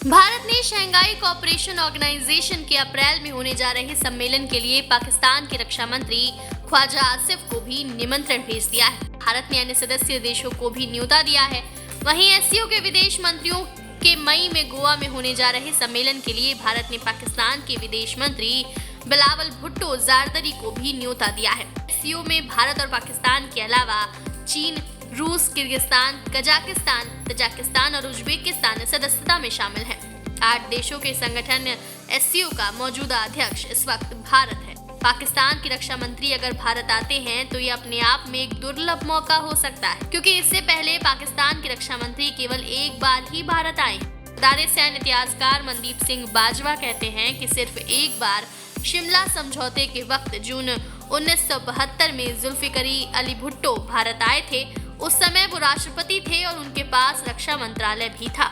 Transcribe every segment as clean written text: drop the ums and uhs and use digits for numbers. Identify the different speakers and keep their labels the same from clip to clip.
Speaker 1: भारत ने Shanghai cooperation organisation के अप्रैल में होने जा रहे सम्मेलन के लिए पाकिस्तान के रक्षा मंत्री ख्वाजा आसिफ को भी निमंत्रण भेज दिया है। भारत ने अन्य सदस्य देशों को भी न्योता दिया है। वहीं एससीओ के विदेश मंत्रियों के मई में गोवा में होने जा रहे सम्मेलन के लिए भारत ने पाकिस्तान के विदेश मंत्री बिलावल भुट्टो ज़रदारी को भी न्योता दिया है। एससीओ में भारत और पाकिस्तान के अलावा चीन, रूस, किर्गिस्तान, कजाकिस्तान, तजाकिस्तान और उज्बेकिस्तान सदस्यता में शामिल हैं। 8 देशों के संगठन एससीओ का मौजूदा अध्यक्ष इस वक्त भारत है। पाकिस्तान की रक्षा मंत्री अगर भारत आते हैं तो ये अपने आप में एक दुर्लभ मौका हो सकता है, क्योंकि इससे पहले पाकिस्तान की रक्षा मंत्री केवल एक बार ही भारत आए। दारे सैन्य इतिहासकार मनदीप सिंह बाजवा कहते हैं कि सिर्फ एक बार शिमला समझौते के वक्त जून 1972 में जुल्फिकार अली भुट्टो भारत आए थे। उस समय वो राष्ट्रपति थे और उनके पास रक्षा मंत्रालय भी था।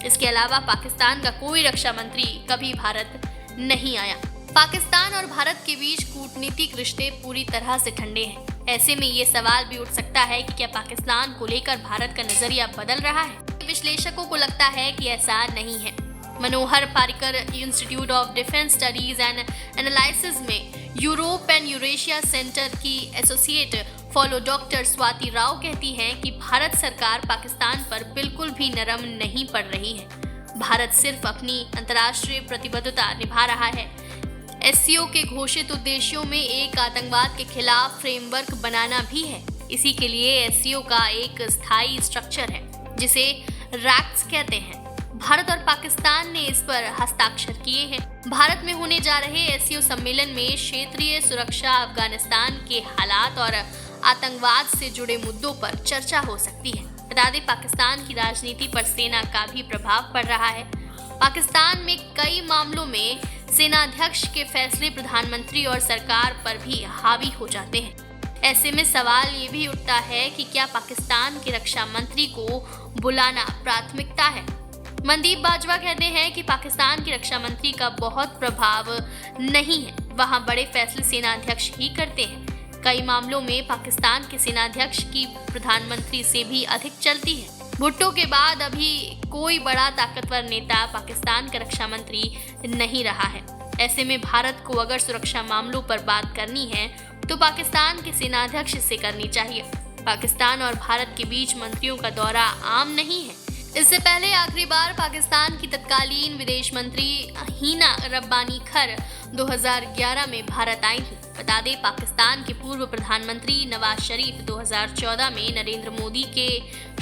Speaker 1: इसके अलावा पाकिस्तान का कोई रक्षा मंत्री कभी भारत नहीं आया। पाकिस्तान और भारत के बीच कूटनीतिक रिश्ते पूरी तरह से ठंडे हैं। ऐसे में ये सवाल भी उठ सकता है कि क्या पाकिस्तान को लेकर भारत का नजरिया बदल रहा है। विश्लेषकों को लगता है कि ऐसा नहीं है। Manohar Parrikar Institute of Defence Studies and Analysis में यूरोप एंड यूरेशिया सेंटर की associate fellow doctor Swati Rao कहती हैं कि भारत सरकार पाकिस्तान पर बिल्कुल भी नरम नहीं पड़ रही है। भारत सिर्फ अपनी अंतर्राष्ट्रीय प्रतिबद्धता निभा रहा है। एससीओ के घोषित उद्देश्यों में एक आतंकवाद के खिलाफ फ्रेमवर्क बनाना भी है। इसी के लिए एससीओ का एक स्थायी स्ट्रक्चर है जिसे रैक्ट्स कहते हैं। भारत और पाकिस्तान ने इस पर हस्ताक्षर किए हैं। भारत में होने जा रहे एससीओ सम्मेलन में क्षेत्रीय सुरक्षा, अफगानिस्तान के हालात और आतंकवाद से जुड़े मुद्दों पर चर्चा हो सकती है। बता दें, पाकिस्तान की राजनीति पर सेना का भी प्रभाव पड़ रहा है। पाकिस्तान में कई मामलों में सेनाध्यक्ष के फैसले प्रधानमंत्री और सरकार पर भी हावी हो जाते हैं। ऐसे में सवाल ये भी उठता है कि क्या पाकिस्तान के रक्षा मंत्री को बुलाना प्राथमिकता है। मनदीप बाजवा कहते हैं कि पाकिस्तान के रक्षा मंत्री का बहुत प्रभाव नहीं है। वहाँ बड़े फैसले सेनाध्यक्ष ही करते हैं। कई मामलों में पाकिस्तान के सेनाध्यक्ष की प्रधानमंत्री से भी अधिक चलती है। भुट्टो के बाद अभी कोई बड़ा ताकतवर नेता पाकिस्तान का रक्षा मंत्री नहीं रहा है। ऐसे में भारत को अगर सुरक्षा मामलों पर बात करनी है तो पाकिस्तान के सेनाध्यक्ष से करनी चाहिए। पाकिस्तान और भारत के बीच मंत्रियों का दौरा आम नहीं है। इससे पहले आखिरी बार पाकिस्तान की तत्कालीन विदेश मंत्री हीना रब्बानी खर 2011 में भारत आई थी। बता दें, पाकिस्तान के पूर्व प्रधानमंत्री नवाज शरीफ 2014 में नरेंद्र मोदी के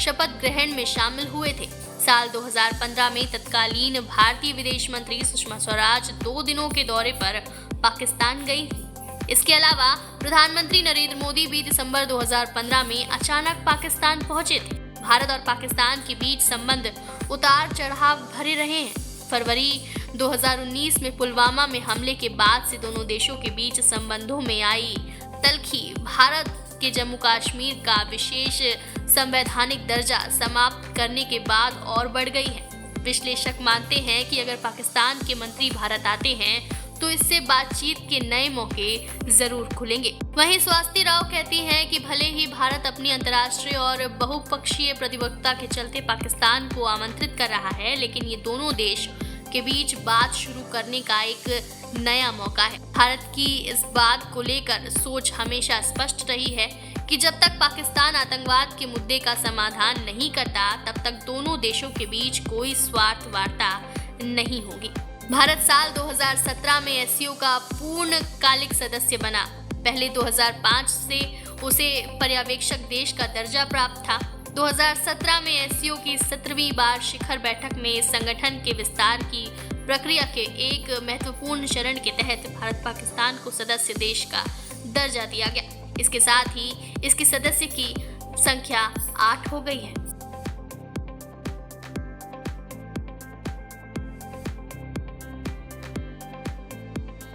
Speaker 1: शपथ ग्रहण में शामिल हुए थे। साल 2015 में तत्कालीन भारतीय विदेश मंत्री सुषमा स्वराज 2 दिनों के दौरे पर पाकिस्तान गई थी। इसके अलावा प्रधानमंत्री नरेंद्र मोदी भी दिसंबर 2015 में अचानक पाकिस्तान पहुंचे थे। भारत और पाकिस्तान के बीच संबंध उतार चढ़ाव भरे रहे हैं। फरवरी 2019 में पुलवामा में हमले के बाद से दोनों देशों के बीच संबंधों में आई तल्खी भारत के जम्मू कश्मीर का विशेष संवैधानिक दर्जा समाप्त करने के बाद और बढ़ गई है। विश्लेषक मानते हैं कि अगर पाकिस्तान के मंत्री भारत आते हैं तो इससे बातचीत के नए मौके जरूर खुलेंगे। वहीं स्वाति राव कहती हैं कि भले ही भारत अपनी अंतर्राष्ट्रीय और बहुपक्षीय प्रतिबद्धता के चलते पाकिस्तान को आमंत्रित कर रहा है, लेकिन ये दोनों देश के बीच बात शुरू करने का एक नया मौका है। भारत की इस बात को लेकर सोच हमेशा स्पष्ट रही है कि जब तक पाकिस्तान आतंकवाद के मुद्दे का समाधान नहीं करता, तब तक दोनों देशों के बीच कोई स्वार्थ वार्ता नहीं होगी। भारत साल 2017 में एससीओ का पूर्णकालिक सदस्य बना। पहले 2005 से उसे पर्यवेक्षक देश का दर्जा प्राप्त था। 2017 में एससीओ की 17वीं बार शिखर बैठक में संगठन के विस्तार की प्रक्रिया के एक महत्वपूर्ण चरण के तहत भारत पाकिस्तान को सदस्य देश का दर्जा दिया गया। इसके साथ ही इसकी सदस्य की संख्या 8 हो गई है।